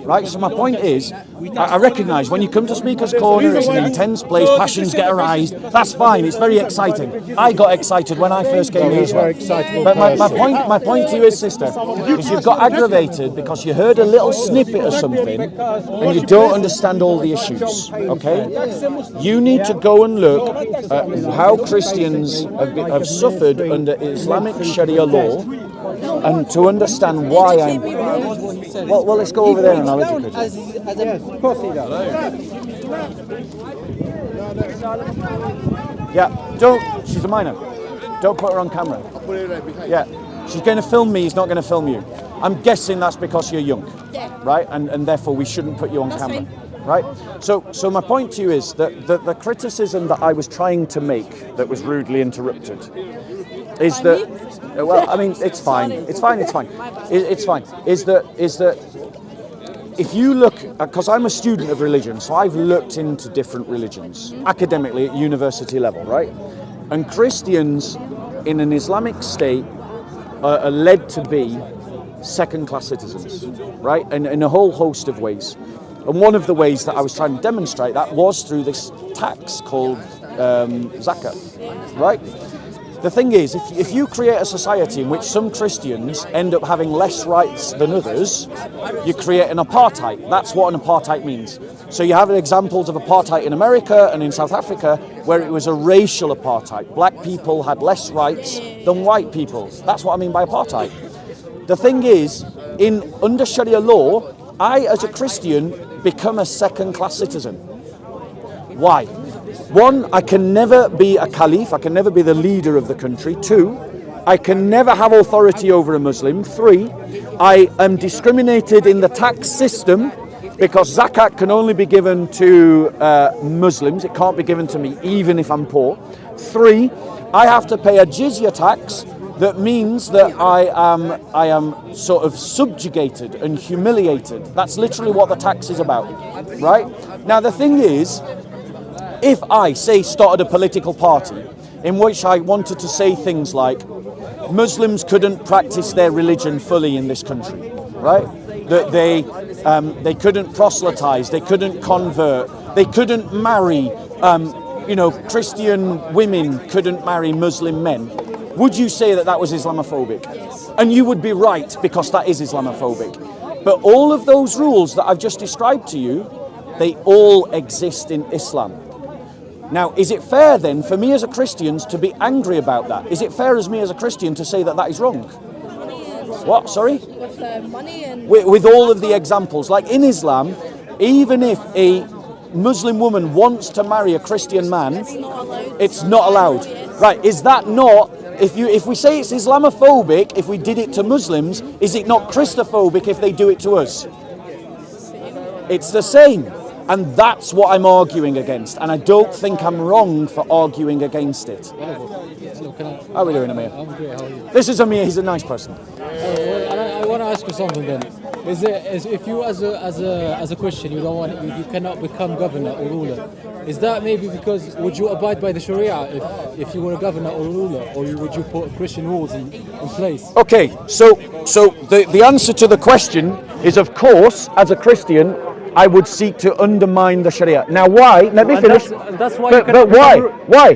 Right, so my point is, I recognise when you come to Speaker's Corner, it's an intense place, passions get aroused. That's fine, it's very exciting. I got excited when I first came here as well. But my point to you is, sister, is you've got aggravated because you heard a little snippet of something and you don't understand all the issues, okay? You need to go and look at how Christians have suffered under Islamic Sharia law and to understand why I'm... Well, let's go over there and I'll educate you. Yes, of course he does. Yeah, don't... She's a minor. Don't put her on camera. Yeah, she's going to film me, he's not going to film you. I'm guessing that's because you're young, right? And therefore we shouldn't put you on camera. Right? So my point to you is that the criticism that I was trying to make that was rudely interrupted is that, well, I mean, it's fine. It's fine. Is that if you look, because I'm a student of religion, so I've looked into different religions, academically at university level, right? And Christians in an Islamic state are led to be second-class citizens, right? And in a whole host of ways. And one of the ways that I was trying to demonstrate that was through this tax called Zakat, right? The thing is, if you create a society in which some Christians end up having less rights than others, you create an apartheid. That's what an apartheid means. So you have examples of apartheid in America and in South Africa where it was a racial apartheid. Black people had less rights than white people. That's what I mean by apartheid. The thing is, under Sharia law, I, as a Christian, become a second-class citizen. Why? One, I can never be a caliph, I can never be the leader of the country. Two, I can never have authority over a Muslim. Three, I am discriminated in the tax system because zakat can only be given to Muslims, it can't be given to me even if I'm poor. Three, I have to pay a jizya tax. That means that I am sort of subjugated and humiliated. That's literally what the tax is about, right? Now the thing is, if I, say, started a political party in which I wanted to say things like Muslims couldn't practice their religion fully in this country, right? That they couldn't proselytize, they couldn't convert, they couldn't marry, Christian women couldn't marry Muslim men. Would you say that that was Islamophobic? Yes. And you would be right, because that is Islamophobic. But all of those rules that I've just described to you, they all exist in Islam. Now, is it fair then for me as a Christian to be angry about that? Is it fair as me as a Christian to say that that is wrong? What, sorry? With money and... With all of the examples. Like in Islam, even if a Muslim woman wants to marry a Christian man, it's not allowed. Right, is that not... If we say it's Islamophobic, if we did it to Muslims, is it not Christophobic if they do it to us? It's the same. And that's what I'm arguing against. And I don't think I'm wrong for arguing against it. How are we doing, Amir? I'm great, how are you? This is Amir, he's a nice person. I want to ask you something then. If you as a Christian, you cannot become governor or ruler, is that maybe because would you abide by the Sharia if you were a governor or ruler, or would you put Christian rules in place? Okay, so the answer to the question is, of course, as a Christian, I would seek to undermine the Sharia. Now, why? Let me finish. That's why. But why? Why?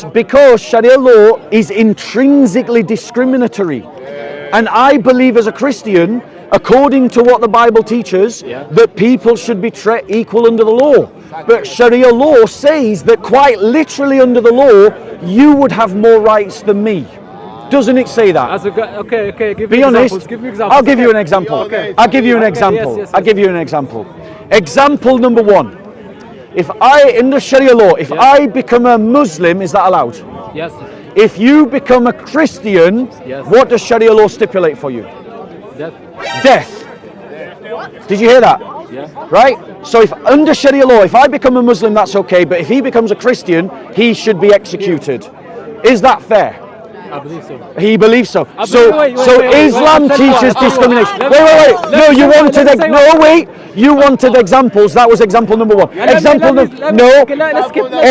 Because Sharia law is intrinsically discriminatory, and I believe as a Christian, according to what the Bible teaches, that people should be treated equal under the law. But Sharia law says that quite literally under the law, you would have more rights than me. Doesn't it say that? Okay. Give me examples. I'll give you an example. Okay. I'll give you an example. Yes. I'll give you an example. Example number one. If in the Sharia law, if I become a Muslim, is that allowed? Yes. If you become a Christian, Yes. what does Sharia law stipulate for you? That. Death. Did you hear that? Yeah. Right? So if under Sharia law, if I become a Muslim, that's okay, but if he becomes a Christian, he should be executed. Is that fair? I believe so. He believes so. Wait, So Islam I'll tell you teaches what. discrimination. Let Wait. me No, you say what. wanted Let me say no what. wait. You wanted examples. That was example number one. Example Let's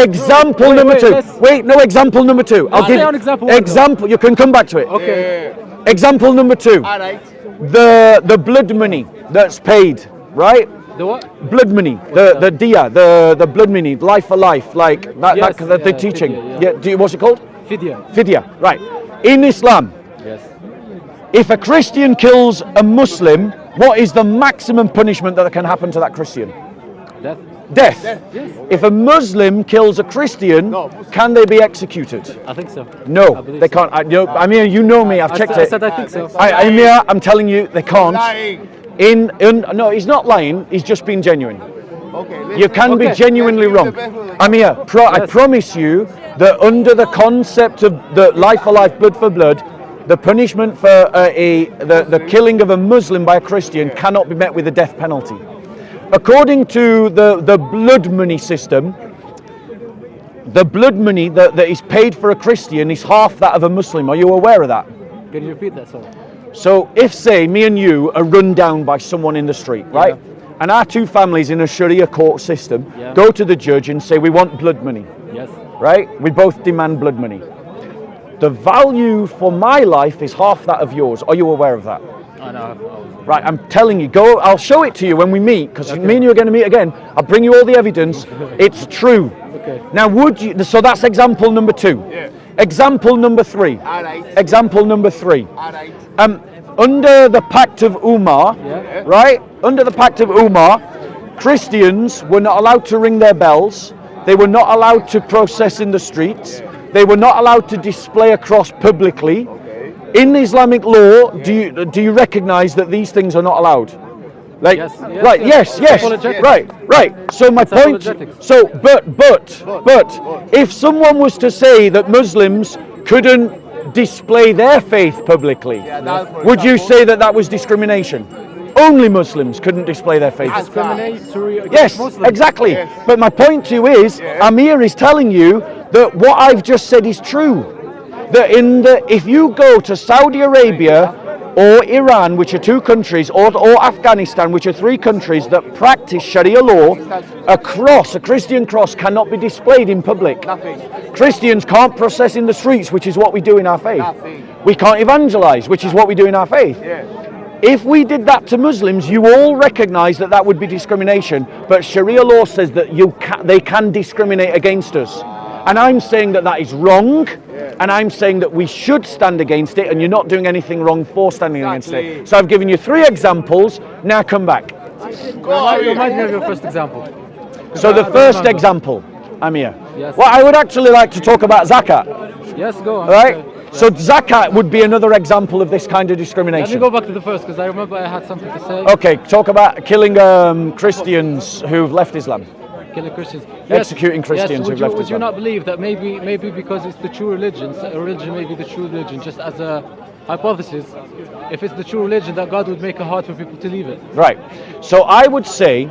Example number two. Wait, no. Example number two. I'll stay give on example one, example. You can come back to it. Okay. Example number two. The blood money that's paid, right? The what? Blood money, the diya, the blood money, life for life, like that, Yes, the teaching. fidya, yeah. What's it called? Fidya. Fidya, right. In Islam, Yes. if a Christian kills a Muslim, what is the maximum punishment that can happen to that Christian? Death. Death. Yes. If a Muslim kills a Christian, can they be executed? I think so. No, I believe they so. can't. I mean, you know me, I've checked I it. said I think so. Amir, I'm telling you, they can't. No, he's not lying, he's just being genuine. You can be genuinely wrong. Amir, I promise you that under the concept of the life for life, blood for blood, the punishment for the killing of a Muslim by a Christian cannot be met with a death penalty. According to the blood money system, the blood money that is paid for a Christian is half that of a Muslim. Are you aware of that? Can you repeat that, sorry? So if, say, me and you are run down by someone in the street, right? And our two families in a Sharia court system go to the judge and say, we want blood money. Yes. Right? We both demand blood money. The value for my life is half that of yours. Are you aware of that? I know. Right, I'm telling you, I'll show it to you when we meet, because me and you are going to meet again. I'll bring you all the evidence. It's true. Okay. Now, so that's example number two. Yeah. Example number three. Alright. Example number three. Alright. Under the Pact of Umar, right? Under the Pact of Umar, Christians were not allowed to ring their bells. They were not allowed to process in the streets. They were not allowed to display a cross publicly. In Islamic law, do you recognize that these things are not allowed? Like, Yes. right? Yes. Right. So my point. apologetics. So, but, if someone was to say that Muslims couldn't display their faith publicly, would you say that was discrimination? Only Muslims couldn't display their faith. Discriminatory against Yes, Muslims. exactly. But my point to you is, Amir is telling you that what I've just said is true. That if you go to Saudi Arabia or Iran, which are two countries, or Afghanistan, which are three countries that practice Sharia law, a Christian cross cannot be displayed in public. Christians can't process in the streets, which is what we do in our faith. We can't evangelize, which is what we do in our faith. If we did that to Muslims, you all recognize that would be discrimination, but Sharia law says that they can discriminate against us. And I'm saying that is wrong, and I'm saying that we should stand against it, and you're not doing anything wrong for standing against it. So I've given you three examples, now come back. Remind me of your first example. So the first example, Amir. Yes. Well, I would actually like to talk about Zakat, Yes, go on. right? Okay. So Zakat would be another example of this kind of Let me discrimination. go back to the first, because I remember I had something to say. Okay, talk about killing Christians who've left Islam. Killing Christians. Executing Christians yes, who've left would you Islam. not believe that maybe because it's the true religion, a religion may be the true religion, just as a hypothesis, if it's the true religion, that God would make it hard for people to leave it? Right. So I would say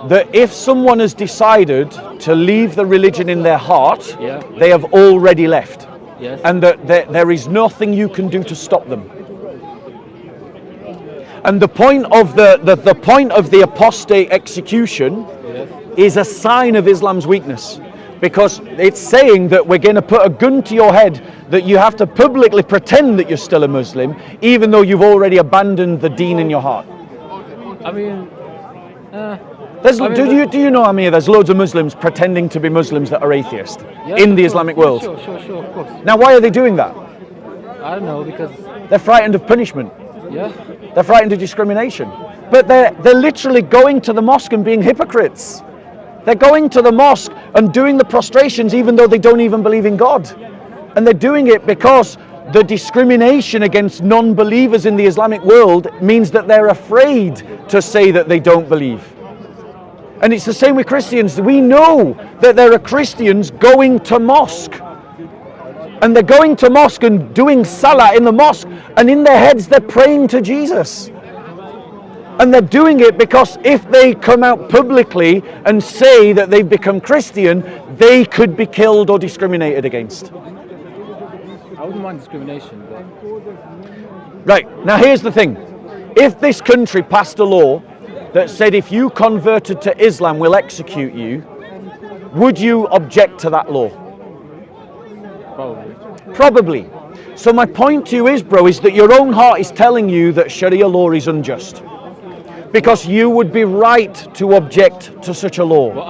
that if someone has decided to leave the religion in their heart, they have already left. Yes. And that there is nothing you can do to stop them. And the point of the apostate execution is a sign of Islam's weakness, because it's saying that we're going to put a gun to your head, that you have to publicly pretend that you're still a Muslim, even though you've already abandoned the deen in your heart. I mean, do you know, Amir, there's loads of Muslims pretending to be Muslims that are atheist in the Islamic world. Sure, of course. Now, why are they doing that? I don't know, because They're frightened of punishment. yeah, They're frightened of discrimination. But they're literally going to the mosque and being hypocrites. They're going to the mosque and doing the prostrations even though they don't even believe in God. And they're doing it because the discrimination against non-believers in the Islamic world means that they're afraid to say that they don't believe. And it's the same with Christians. We know that there are Christians going to mosque. And they're going to mosque and doing salah in the mosque, and in their heads they're praying to Jesus. And they're doing it because if they come out publicly and say that they've become Christian, they could be killed or discriminated against. I wouldn't mind discrimination, but Right, now here's the thing. If this country passed a law that said if you converted to Islam, we'll execute you, would you object to that law? probably. Probably. So my point to you is, bro, is that your own heart is telling you that Sharia law is unjust. Because you would be right to object to such a law. What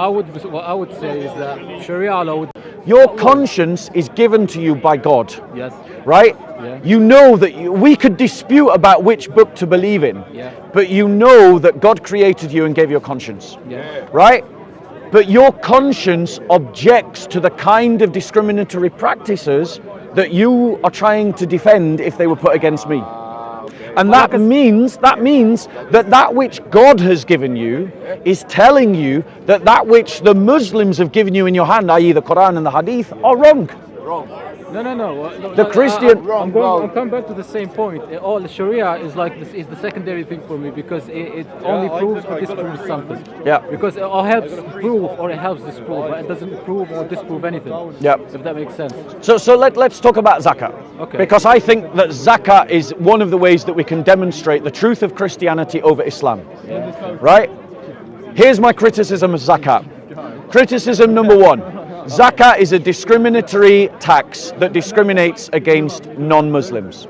I would say is that Sharia law would, Your conscience is given to you by God, yes, right? Yeah. You know that we could dispute about which book to believe in, Yeah. but you know that God created you and gave you a conscience, yeah, right? But your conscience objects to the kind of discriminatory practices that you are trying to defend if they were put against me. And that means that which God has given you is telling you that which the Muslims have given you in your hand, i.e. the Quran and the Hadith, are wrong. No. The Christian- I'm coming back to the same point. All the Sharia is like this is the secondary thing for me because it only proves or disproves something. Yeah. Because it all helps prove or it helps disprove, but it doesn't prove or disprove anything. Yeah. If that makes sense. So let's talk about Zakat. Okay. Because I think that Zakat is one of the ways that we can demonstrate the truth of Christianity over Islam. Right? Here's my criticism of Zakat. Criticism number one. Zakat is a discriminatory tax that discriminates against non-Muslims.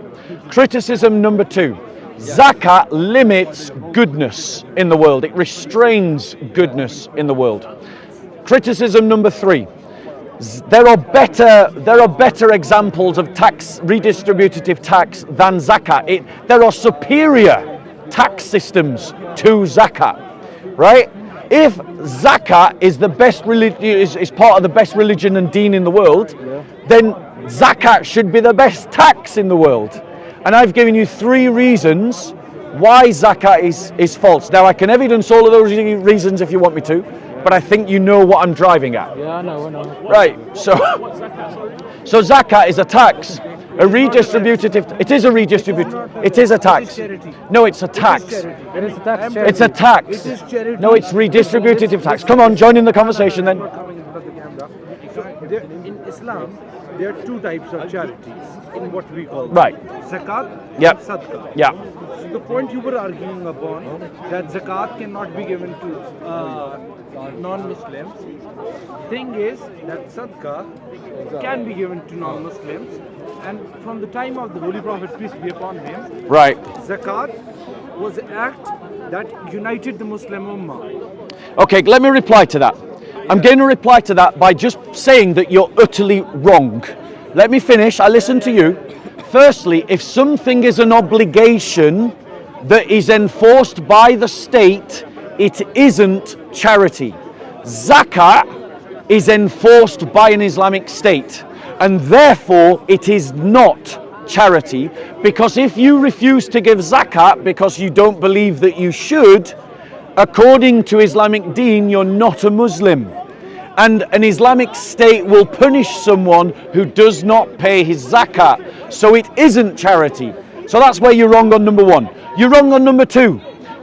Criticism number two. Zakat limits goodness in the world. It restrains goodness in the world. Criticism number three. There are better examples of tax, redistributive tax than Zakat. There are superior tax systems to Zakat, right? If Zakat is the best is part of the best religion and deen in the world, then Zakat should be the best tax in the world. And I've given you 3 reasons why Zakat is false. Now I can evidence all of those reasons if you want me to, but I think you know what I'm driving at. Yeah, I know. Right, so Zakat is a tax, a redistributive, it is a redistributive, it is a tax. No, it's a tax. It is a tax. It's a tax. No, it's redistributive tax. Come on, join in the conversation then. In Islam, there are 2 types of charities in what we call Right. Zakat Yep. and Sadaqah. Yeah. So the point you were arguing upon that Zakat cannot be given to non-Muslims. Thing is that Sadaqah can be given to non-Muslims, and from the time of the Holy Prophet, peace be upon him, Right. Zakat was an act that united the Muslim Ummah. Okay, let me reply to that. I'm going to reply to that by just saying that you're utterly wrong. Let me finish. I listen to you. Firstly, if something is an obligation that is enforced by the state, it isn't charity. Zakat is enforced by an Islamic state, and therefore it is not charity, because if you refuse to give zakat because you don't believe that you should, according to Islamic deen, you're not a Muslim. And an Islamic state will punish someone who does not pay his zakat. So it isn't charity. So that's where you're wrong on number 1. You're wrong on number 2.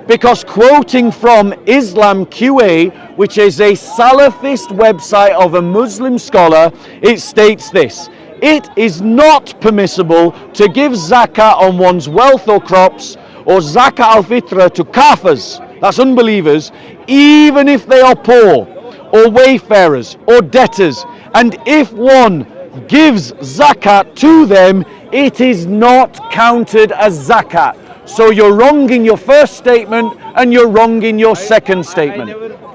Because quoting from Islam QA, which is a Salafist website of a Muslim scholar, it states this: it is not permissible to give zakat on one's wealth or crops, or zakat al-fitra to kafirs, that's unbelievers, even if they are poor, or wayfarers, or debtors. And if one gives zakat to them, it is not counted as zakat. So you're wrong in your first statement, and you're wrong in your second statement.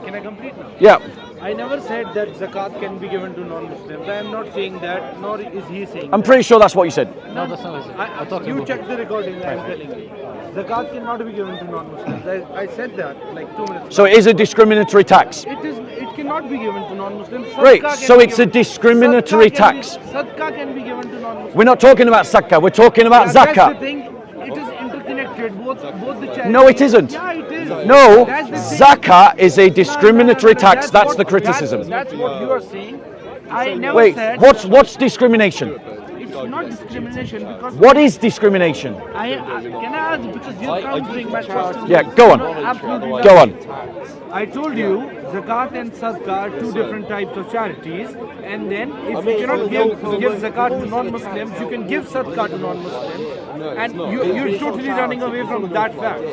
Can I complete now? Yeah. I never said that zakat can be given to non-Muslims. I am not saying that, nor is he saying I'm that. pretty sure that's what you said. No, that's not what I said. You check the recording, I am telling you. Zakat cannot be given to non-Muslims. I said that like 2 minutes So it is a discriminatory tax. It cannot be given to non-Muslims. Great, Sadaqah can so be it's a given- discriminatory tax. Sadaqah can be given to non-Muslims. We're not talking about zakah, we're talking about That's the zakat. thing. It is interconnected. Both the charities. No, it isn't. Yeah, it is. No, That's the thing. zakat is a discriminatory No, tax. That's the what- criticism. That's what you are saying. I never Wait, said what's discrimination? it's not discrimination because What is discrimination? can I ask because you're countering my question? Yeah, go on. No, absolutely Go not. on. I told you zakat and sadaqah are two different types of charities, and then if you cannot give zakat to non-Muslims, you can give sadaqah to non-Muslims, and you're totally running away from that fact.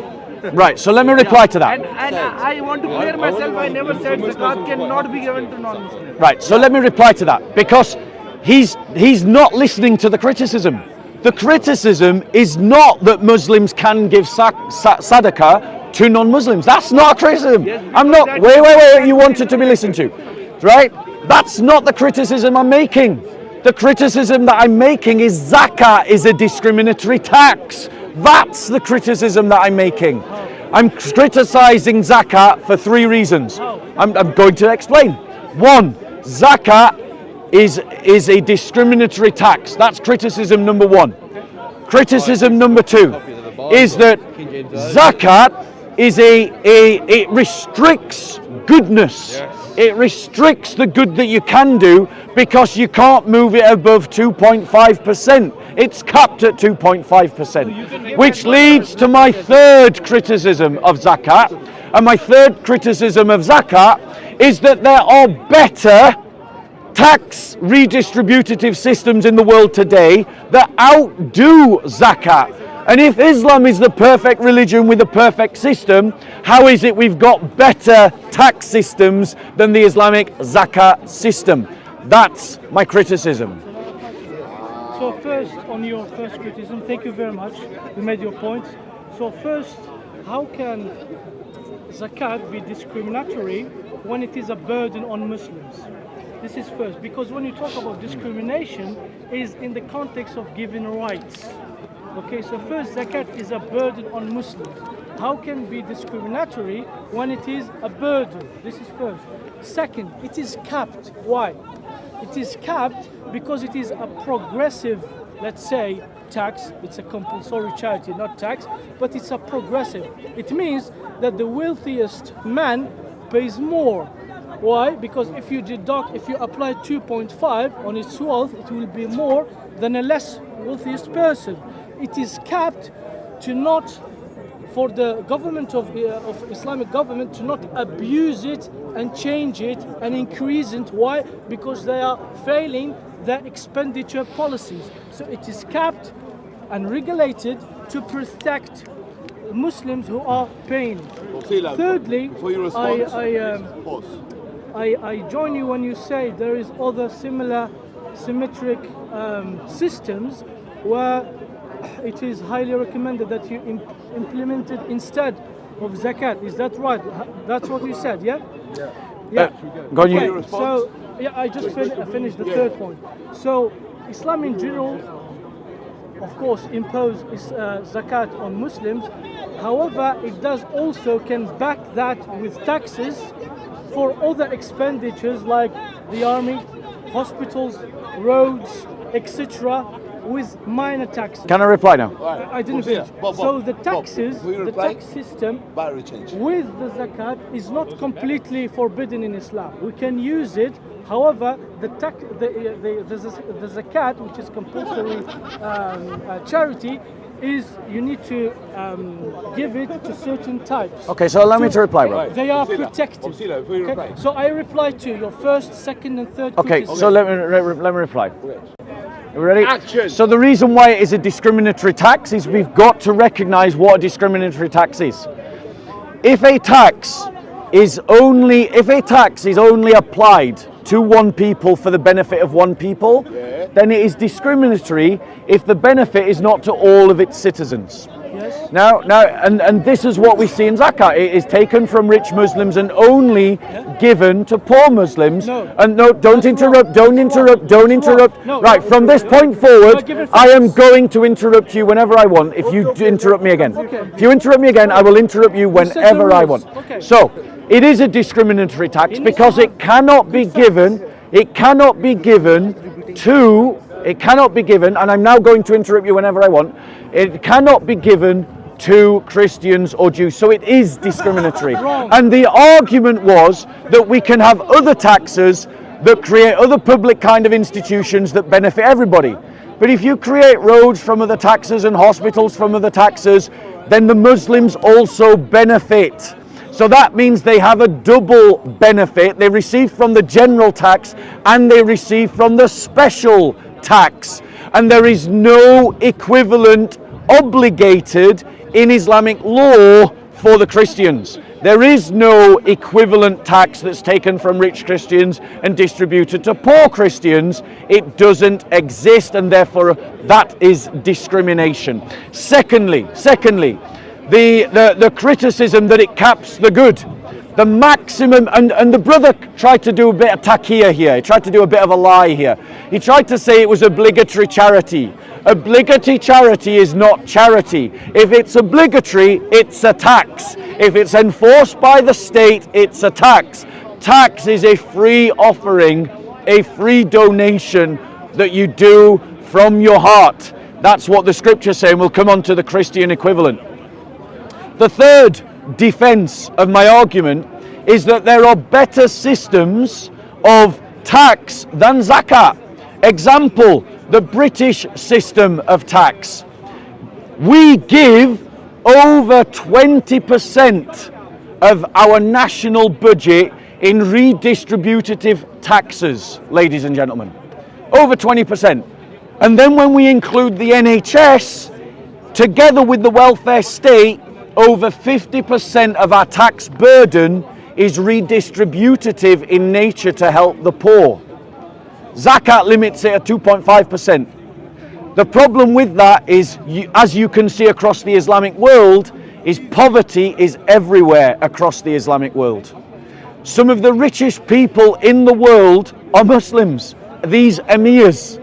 Right, so let me reply to that. And I want to clear myself. I never said zakat cannot be given to non-Muslims. Right, so let me reply to that because he's not listening to the criticism. The criticism is not that Muslims can give sadaqah to non-Muslims. That's not a criticism. I'm not. Wait. You wanted to be listened to, right? That's not the criticism I'm making. The criticism that I'm making is zakat is a discriminatory tax. That's the criticism that I'm making. I'm criticizing zakat for three reasons. I'm going to explain. One, zakat is a discriminatory tax. That's criticism number one. Criticism number two is that zakat is it restricts goodness. It restricts the good that you can do because you can't move it above 2.5%. It's capped at 2.5%, which leads to my third criticism of zakat. And my third criticism of zakat is that there are better tax redistributive systems in the world today that outdo zakat. And if Islam is the perfect religion with a perfect system, how is it we've got better tax systems than the Islamic zakat system? That's my criticism. So first, on your first criticism, thank you very much. You made your point. So first, how can zakat be discriminatory when it is a burden on Muslims? This is first, because when you talk about discrimination, is in the context of giving rights. Okay, so first, zakat is a burden on Muslims. How can it be discriminatory when it is a burden? This is first. Second, it is capped. Why? It is capped because it is a progressive, let's say, tax. It's a compulsory charity, not tax, but it's a progressive. It means that the wealthiest man pays more. Why? Because if you apply 2.5 on its wealth, it will be more than a less wealthiest person. It is capped to not, for the government of Islamic government to not abuse it and change it and increase it. Why? Because they are failing their expenditure policies. So it is capped and regulated to protect Muslims who are paying. Thirdly, I join you when you say there is other symmetric systems where it is highly recommended that you implement it instead of zakat. Is that right? That's what you said, yeah? Yeah. Go on, Okay, you. so, yeah, I just finished the third point. So, Islam in general, of course, impose zakat on Muslims. However, it does also can back that with taxes for other expenditures like the army, hospitals, roads, etc., with minor taxes. Can I reply now? I didn't finish. So the taxes, the tax system with the zakat is not completely forbidden in Islam. We can use it. However, the zakat, which is compulsory charity, is you need to give it to certain types. Okay, so allow me to reply, bro. They are protected. Okay? So I reply to your first, second, and third. Okay, criticism. so let me reply. You ready? Action. So the reason why it is a discriminatory tax is we've got to recognize what a discriminatory tax is. If a tax is only applied to one people for the benefit of one people, then it is discriminatory if the benefit is not to all of its citizens. Yes. Now, and this is what we see in zakat. It is taken from rich Muslims and only given to poor Muslims. No. And no, don't interrupt. Don't interrupt. Don't interrupt. No. Right, from this point forward, I am going to interrupt you whenever I want. If you interrupt me again, if you interrupt me again, I will interrupt you whenever I want. Okay. So, it is a discriminatory tax because it cannot be given. It cannot be given to. It cannot be given, and I'm now going to interrupt you whenever I want. It cannot be given to Christians or Jews. So it is discriminatory. And the argument was that we can have other taxes that create other public kind of institutions that benefit everybody. But if you create roads from other taxes and hospitals from other taxes, then the Muslims also benefit. So that means they have a double benefit. They receive from the general tax and they receive from the special tax. And there is no equivalent obligated in Islamic law for the Christians. There is no equivalent tax that's taken from rich Christians and distributed to poor Christians. It doesn't exist, and therefore that is discrimination. Secondly, the criticism that it caps the good. The maximum, and the brother tried to do a bit of taqiyya here. He tried to do a bit of a lie here. He tried to say it was obligatory charity. Obligatory charity is not charity. If it's obligatory, it's a tax. If it's enforced by the state, it's a tax. Tax is a free offering, a free donation that you do from your heart. That's what the scripture's saying. We'll come on to the Christian equivalent. The third defense of my argument is that there are better systems of tax than zakat. Example, the British system of tax. We give over 20% of our national budget in redistributive taxes, ladies and gentlemen. Over 20%. And then when we include the NHS, together with the welfare state, over 50% of our tax burden is redistributive in nature to help the poor. Zakat limits it at 2.5%. The problem with that is, as you can see across the Islamic world, is poverty is everywhere across the Islamic world. Some of the richest people in the world are Muslims, these emirs,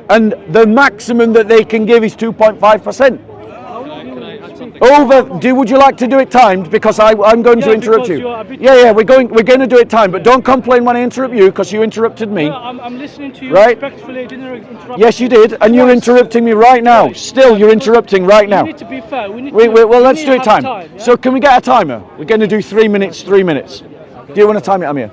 and the maximum that they can give is 2.5%. Would you like to do it timed? Because I'm going to interrupt you. We're going to do it timed, but don't complain when I interrupt you, because you interrupted me. No, I'm listening to you right? respectfully. I didn't interrupt. Yes, you did, and you're interrupting me right now. Right. Still, you're interrupting right now. We need to be fair. Let's do it timed. Time, yeah? So can we get a timer? We're going to do 3 minutes, 3 minutes. Do you want to time it, Amir?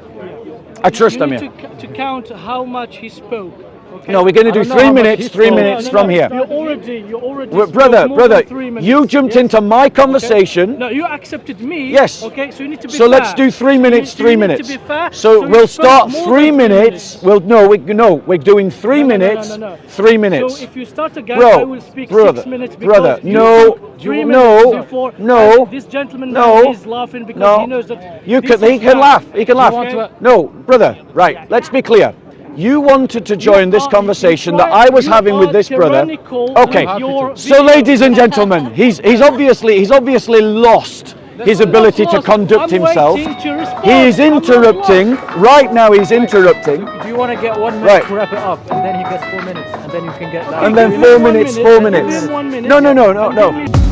I trust you Amir. need to count how much he spoke. Okay? No, we're going to do 3 minutes, 3 minutes from here. You're already Brother, you jumped into my conversation. Okay. No, you accepted me. Yes. Okay, so you need to be fair. So let's do 3 minutes, 3 minutes. To be fair. So we'll start 3 minutes. We're doing 3 minutes. 3 minutes. So if you start again, I will speak 6 minutes. Brother, no. This gentleman is laughing because he knows that. He can laugh. He can laugh. No, brother. Right. Let's be clear. You wanted to join this conversation that I was having with this brother. Okay. So, ladies and gentlemen, he's obviously lost his ability to conduct himself. He is interrupting right now. He's interrupting. Do you want to get 1 minute to wrap it up, and then he gets 4 minutes, and then you can get that? And then 4 minutes. 4 minutes. No.